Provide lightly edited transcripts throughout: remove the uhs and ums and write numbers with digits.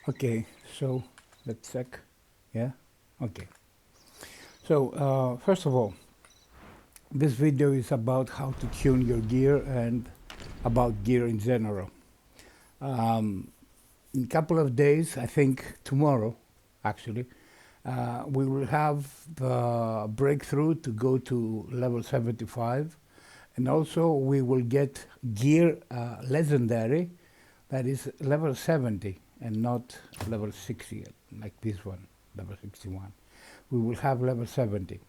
Okay, so let's check. Yeah, okay. So first of all, this video is about how to tune your gear and about gear in general. In a couple of days, I think tomorrow, actually, we will have the breakthrough to go to level 75, and also we will get gear legendary, that is level 70 and not level 60 like this one, level 61. We will have level 70.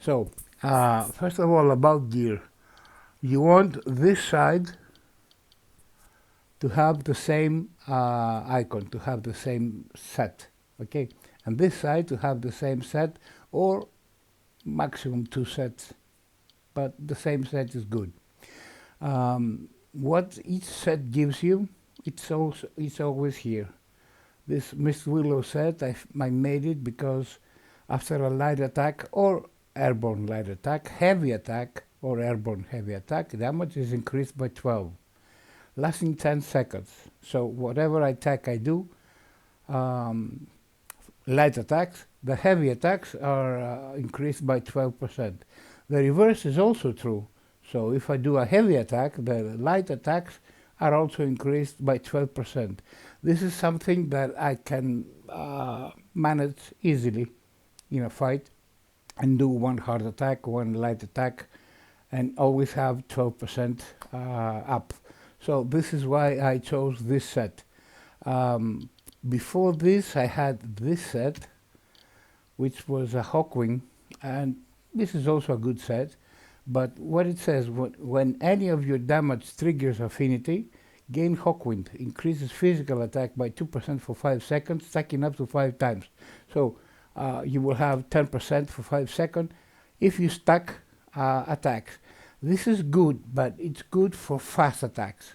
So first of all, about gear, you want this side to have the same icon, to have the same set, okay? And this side to have the same set, or maximum 2 sets, but the same set is good. What each set gives you, it's always here. This Mist Willow set, I made it because after a light attack or airborne light attack, heavy attack or airborne heavy attack, damage is increased by 12, lasting 10 seconds. So whatever attack I do, um, light attacks, the heavy attacks are increased by 12%. The reverse is also true. So if I do a heavy attack, the light attacks are also increased by 12%. This is something that I can manage easily in a fight and do one hard attack, one light attack, and always have 12% up. So this is why I chose this set. Before this, I had this set, which was a Hawkwing, and this is also a good set. But what it says, when any of your damage triggers affinity, gain Hawkwind, increases physical attack by 2% for 5 seconds, stacking up to 5 times. So you will have 10% for 5 seconds if you stack attacks. This is good, but it's good for fast attacks.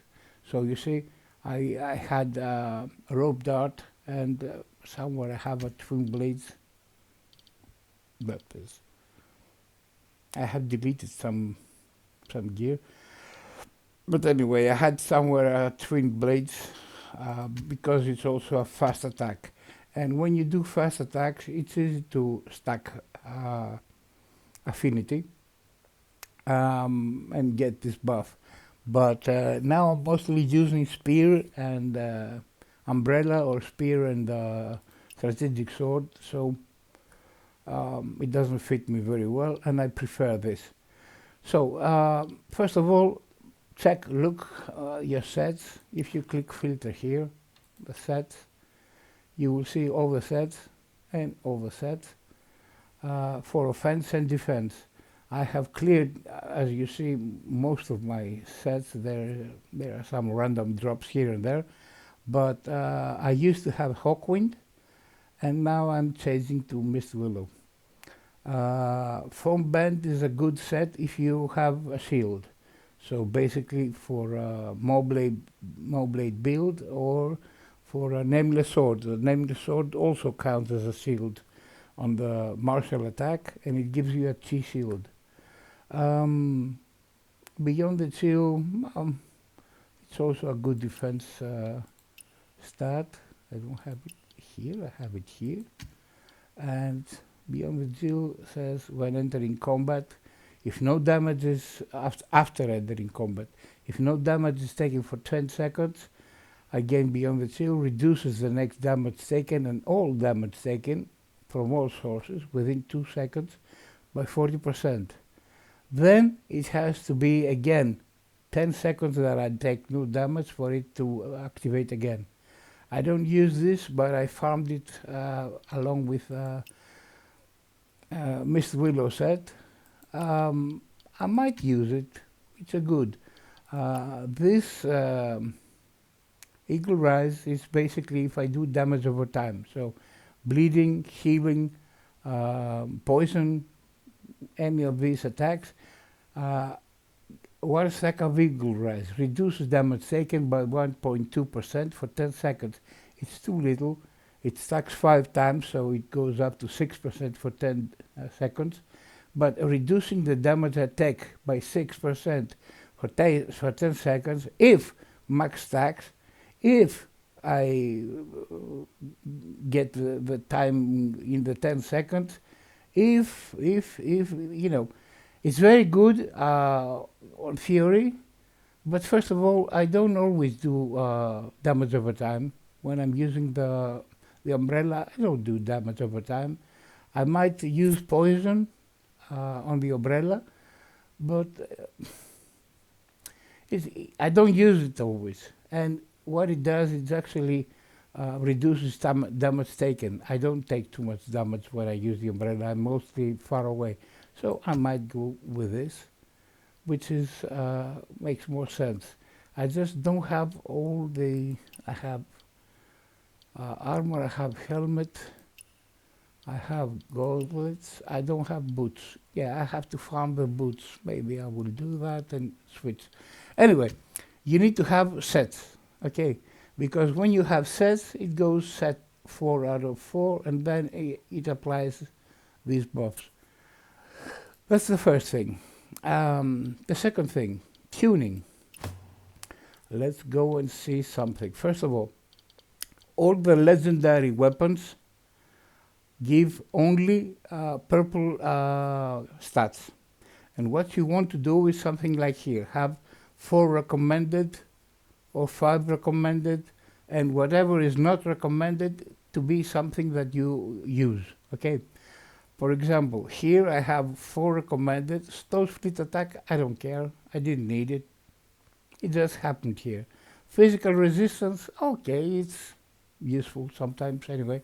So you see, I had a rope dart, and somewhere I have a twin blades. That is, I have deleted some gear, but anyway, I had somewhere twin blades because it's also a fast attack, and when you do fast attacks, it's easy to stack affinity and get this buff. But now I'm mostly using spear and umbrella, or spear and strategic sword, so it doesn't fit me very well, and I prefer this. So first of all, look your sets. If you click filter here, the sets, you will see all the sets and all the sets for offense and defense. I have cleared, as you see, most of my sets. There are some random drops here and there, but I used to have Hawkwind, and now I'm changing to Mist Willow. Foam Bend is a good set if you have a shield. So basically for Mowblade build, or for a Nameless Sword. The Nameless Sword also counts as a shield on the martial attack, and it gives you a chi shield. Beyond the chill, it's also a good defense stat. I don't have it here, I have it here. And Beyond the Chill says, when entering combat, if no damage is after entering combat, if no damage is taken for 10 seconds, again Beyond the Chill reduces the next damage taken and all damage taken from all sources within 2 seconds by 40%. Then it has to be again 10 seconds that I take no damage for it to activate again. I don't use this, but I farmed it along with Mist Willow set. I might use it. It's a good. This Eagle Rise is basically if I do damage over time. So bleeding, healing, poison, any of these attacks. 1 stack of Eagle Rise reduces damage taken by 1.2% for 10 seconds. It's too little. It stacks 5 times, so it goes up to 6% for 10 seconds. But reducing the damage attack by 6% for 10 seconds, if max stacks, if I get the time in the 10 seconds. If you know, it's very good on theory, but first of all, I don't always do damage over time. When I'm using the umbrella, I don't do damage over time. I might use poison on the umbrella, but I don't use it always. And what it does is actually reduces damage taken. I don't take too much damage when I use the umbrella. I'm mostly far away. So I might go with this, which is makes more sense. I just don't have all the, I have armor, I have helmet, I have gauntlets, I don't have boots. Yeah, I have to farm the boots. Maybe I will do that and switch. Anyway, you need to have sets, okay? Because when you have sets, it goes set 4 out of 4, and then it applies these buffs. That's the first thing. The second thing, tuning. Let's go and see something. First of all the legendary weapons give only purple stats. And what you want to do is something like here. Have 4 recommended or 5 recommended, and whatever is not recommended to be something that you use, okay? For example, here I have 4 recommended. Stone split attack, I don't care. I didn't need it. It just happened here. Physical resistance, okay, it's useful sometimes anyway.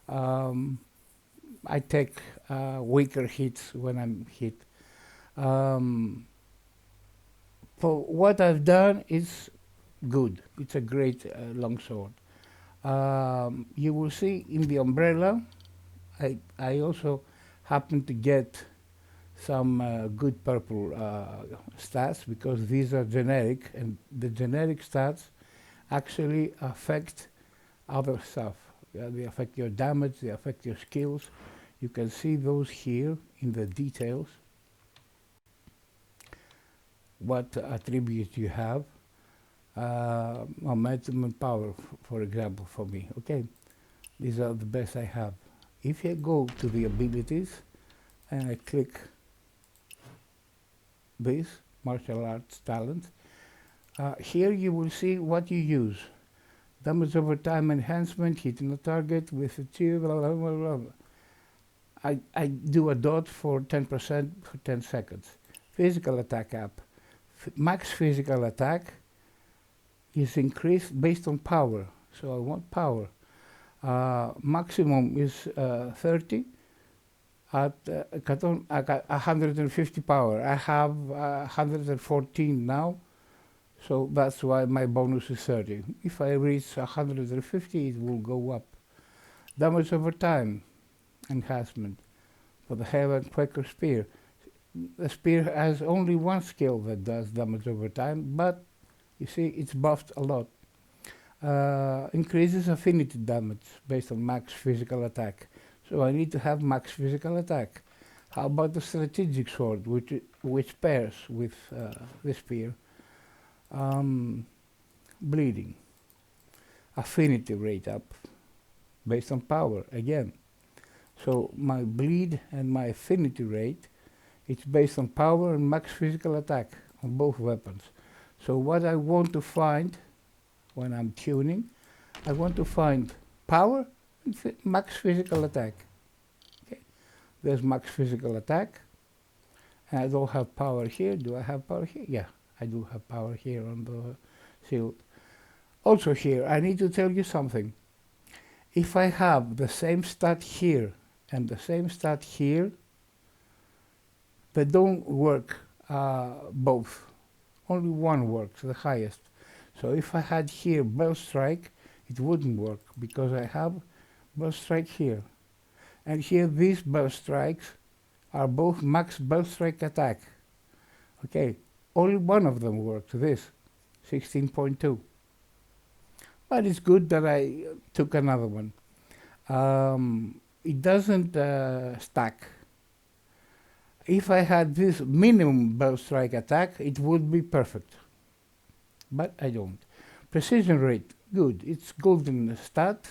I take weaker hits when I'm hit. For what I've done is good. It's a great longsword. You will see in the umbrella, I also happen to get some good purple stats because these are generic, and the generic stats actually affect other stuff. They affect your damage, they affect your skills. You can see those here in the details. What attributes you have. Momentum and power, for example, for me. Okay, these are the best I have. If I go to the abilities and I click this, martial arts talent, here you will see what you use. Damage over time enhancement, hitting a target with a cheer, blah, blah, blah, blah. I do a dot for 10% for 10 seconds. Physical attack up. Max physical attack is increased based on power. So I want power. Maximum is 30 at 150 power. I have 114 now. So that's why my bonus is 30. If I reach 150, it will go up. Damage over time enhancement for the heavy and Quaker spear. The spear has only one skill that does damage over time, but you see it's buffed a lot. Increases affinity damage based on max physical attack. So I need to have max physical attack. How about the strategic sword, which pairs with the spear? Bleeding. Affinity rate up based on power again. So my bleed and my affinity rate, it's based on power and max physical attack on both weapons. So what I want to find when I'm tuning, I want to find power and max physical attack. Okay, there's max physical attack. And I don't have power here. Do I have power here? Yeah, I do have power here on the shield. Also here, I need to tell you something. If I have the same stat here and the same stat here, they don't work both. Only one works, the highest. So if I had here bell strike, it wouldn't work because I have bell strike here. And here these bell strikes are both max bell strike attack. Okay, only one of them works, this, 16.2. But it's good that I took another one. It doesn't stack. If I had this minimum bell strike attack, it would be perfect. But I don't. Precision rate, good. It's golden stat.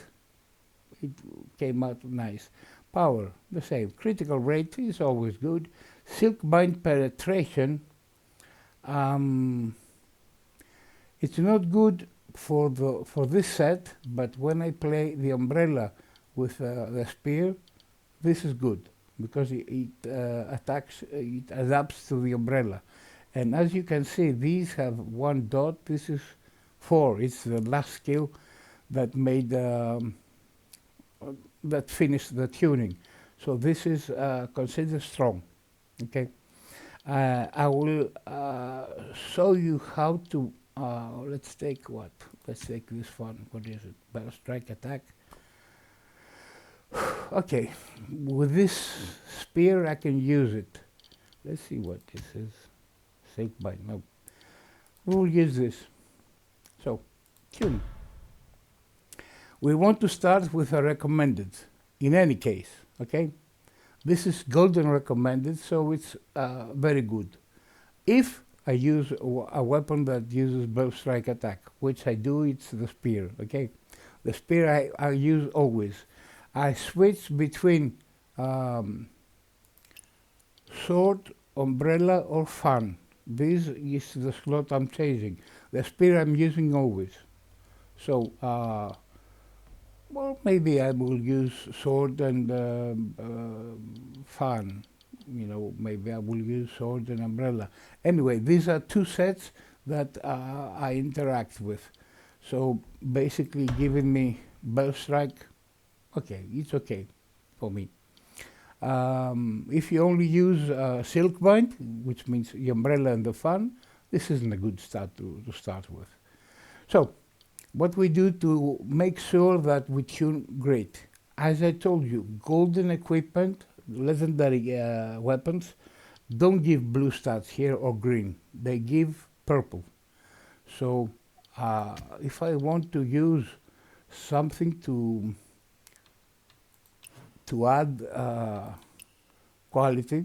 It came out nice. Power, the same. Critical rate is always good. Silk bind penetration. It's not good for this set, but when I play the umbrella with the spear, this is good because it attacks, it adapts to the umbrella. And as you can see, these have 1 dot. This is 4. It's the last skill that made that finished the tuning. So this is considered strong. Okay. I will show you how to. Let's take what? Let's take this one. What is it? Battle strike attack. Okay, with this spear I can use it. Let's see what this is. Silk bind. No, we'll use this. So, tune. We want to start with a recommended. In any case, okay. This is golden recommended, so it's very good. If I use a weapon that uses bow strike attack, which I do, it's the spear, okay? The spear I use always. I switch between sword, umbrella, or fan. This is the slot I'm chasing. The spear I'm using always. So, well, maybe I will use sword and fan. You know, maybe I will use sword and umbrella. Anyway, these are 2 sets that I interact with. So basically giving me bow strike, okay, it's okay for me. If you only use silk bind, which means the umbrella and the fan, this isn't a good start to start with. So what we do to make sure that we tune great. As I told you, golden equipment, legendary weapons, don't give blue stats here or green. They give purple. So if I want to use something to add quality,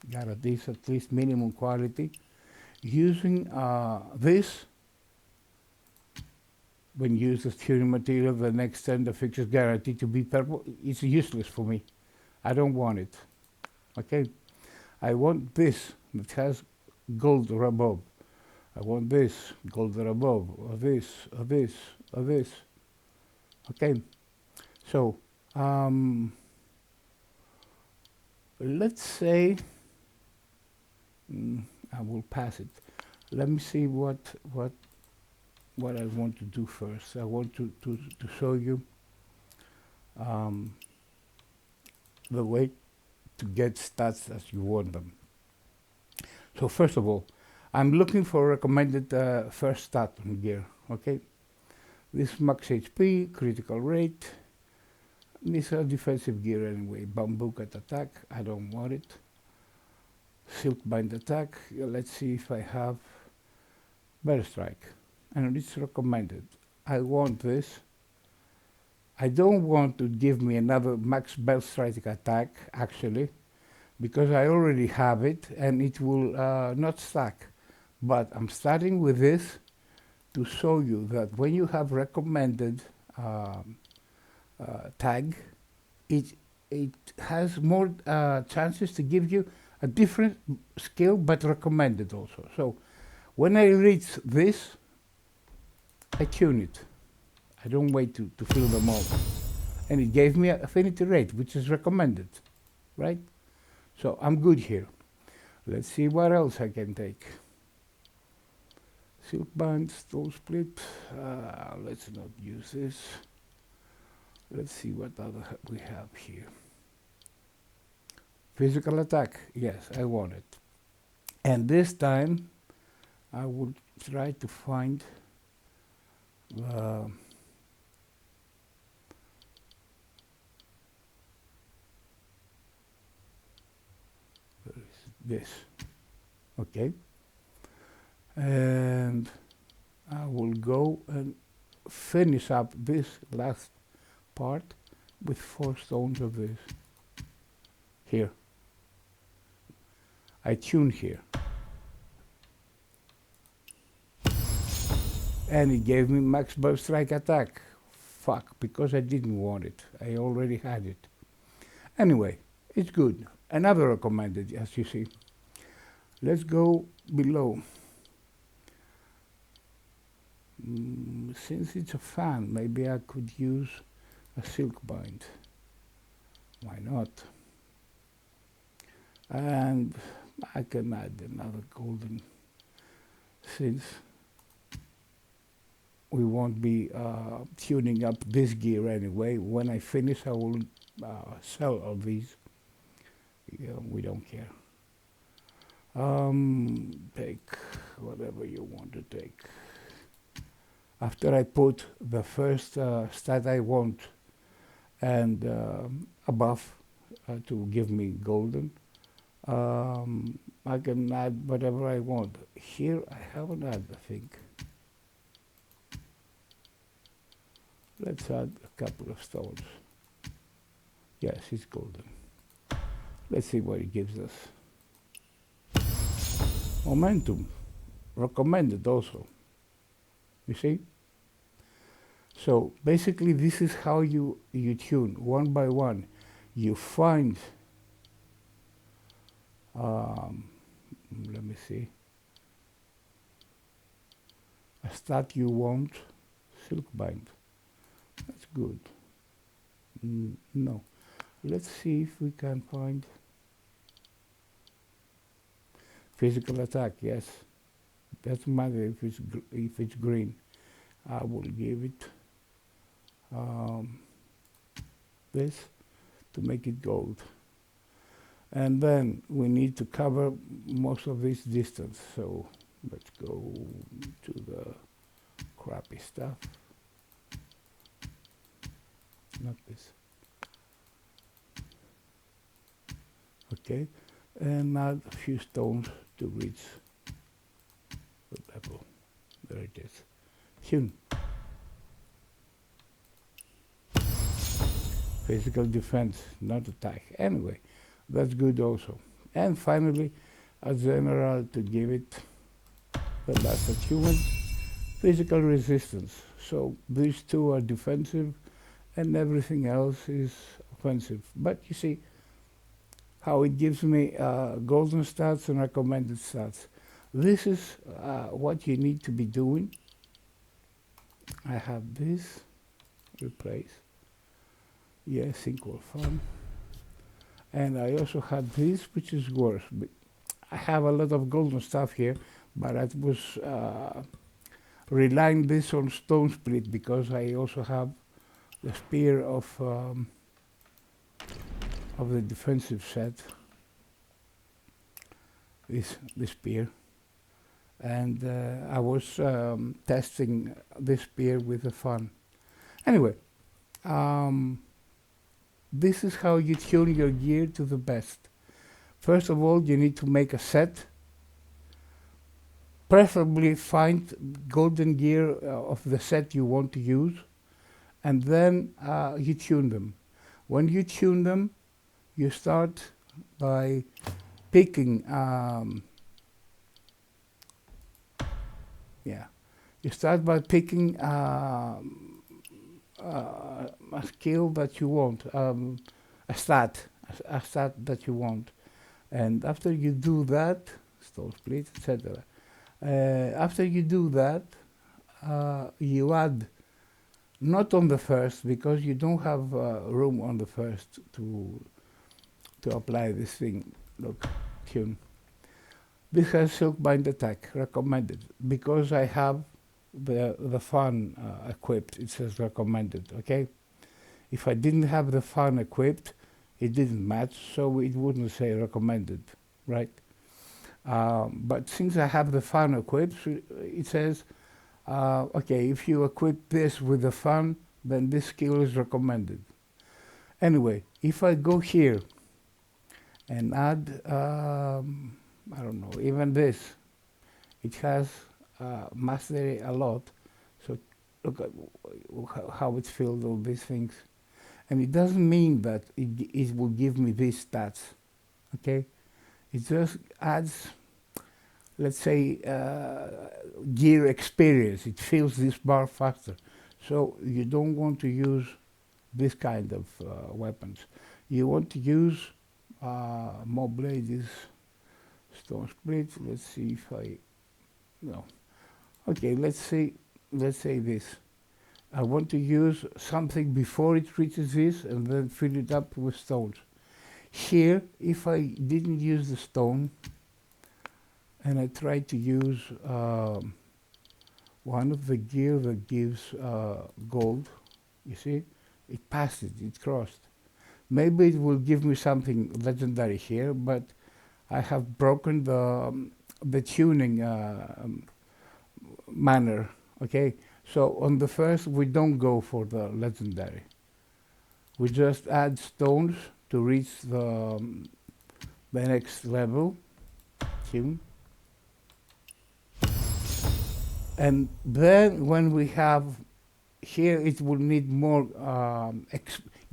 guarantees at least minimum quality, using this, when used as tuning material, the next turn the fix is guaranteed to be purple. It's useless for me. I don't want it. Okay? I want this that has gold or above. I want this, gold or above, or this, or this, or this. Okay? So, let's say, I will pass it. Let me see what I want to do first. I want to show you the way to get stats as you want them. So first of all, I'm looking for recommended first stat on gear. Okay, this max HP, critical rate. These are defensive gear anyway. Bamboo cut attack, I don't want it. Silk bind attack. Let's see if I have better strike. And it's recommended. I want this. I don't want to give me another max belt strike attack, actually, because I already have it and it will not stack. But I'm starting with this to show you that when you have recommended tag, it has more chances to give you a different skill, but recommended also. So when I reach this, I tune it. I don't wait to fill them all. And it gave me an affinity rate, which is recommended, right? So I'm good here. Let's see what else I can take. Silk bind, stole split. Let's not use this. Let's see what other we have here. Physical attack, yes, I want it. And this time, I will try to find this, okay, and I will go and finish up this last part with 4 stones of this here. I tune here. And it gave me max burst strike attack. Fuck, because I didn't want it. I already had it. Anyway, it's good. Another recommended, as you see. Let's go below. Since it's a fan, maybe I could use a silk bind. Why not? And I can add another golden, since we won't be tuning up this gear anyway. When I finish, I will sell all these. We don't care. Take whatever you want to take. After I put the first stat I want and a buff to give me golden, I can add whatever I want. Here I haven't added, I think. Let's add a couple of stones. Yes, it's golden. Let's see what it gives us. Momentum, recommended also. You see? So basically this is how you tune, one by one. You find, let me see, a stat you want, silk bind. That's good. No. Let's see if we can find physical attack, yes. Doesn't matter if it's green. I will give it this to make it gold. And then we need to cover most of this distance. So let's go to the crappy stuff. Not this. Okay, and add a few stones to reach the level. There it is. Hewn. Physical defense, not attack. Anyway, that's good also. And finally, a general to give it the last achievement, physical resistance. So these two are defensive and everything else is offensive. But you see how it gives me golden stats and recommended stats. This is what you need to be doing. I have this, replace. Yes, equal fun. And I also had this, which is worse. I have a lot of golden stuff here, but I was relying this on stone split because I also have the spear of the defensive set. This spear. And I was testing this spear with the fun. Anyway, this is how you tune your gear to the best. First of all, you need to make a set. Preferably find golden gear of the set you want to use, and then you tune them. When you tune them, you start by picking you start by picking a skill that you want, a stat that you want. And after you do that, stone split, etc. After you do that, you add, not on the first, because you don't have room on the first to apply this thing. Look, tune. This has silk bind attack, recommended, because I have the fan equipped. It says recommended. Okay, if I didn't have the fan equipped, it didn't match, so it wouldn't say recommended, right? But since I have the fan equipped, it says, okay, if you equip this with the fan, then this skill is recommended. Anyway, if I go here and add, I don't know, even this, it has mastery a lot. So look at how it's filled all these things. And it doesn't mean that it will give me these stats, okay? It just adds let's say, gear experience. It fills this bar faster. So you don't want to use this kind of weapons. You want to use more blades, stone split. Let's see if I, no. Okay, let's say this. I want to use something before it reaches this and then fill it up with stones. Here, if I didn't use the stone and I tried to use one of the gear that gives gold, you see, it passed it, it crossed. Maybe it will give me something legendary here, but I have broken the tuning manner, okay? So on the first, we don't go for the legendary. We just add stones to reach the next level, tune. And then when we have here, it will need more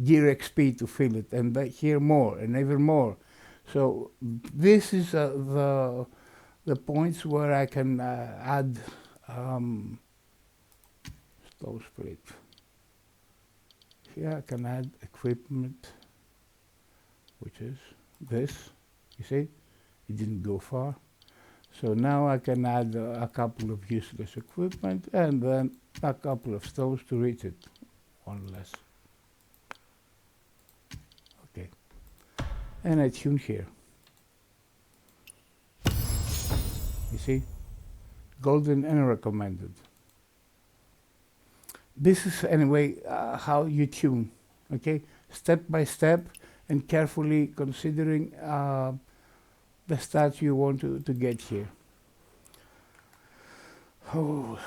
gear XP to fill it, and here more, and even more. So this is the points where I can add slow split. Here I can add equipment, which is this. You see, it didn't go far. So now I can add a couple of useless equipment and then a couple of stones to reach it, one less. Okay, and I tune here. You see, golden and recommended. This is anyway how you tune, okay? Step by step and carefully considering the stats you want to get here. Oh.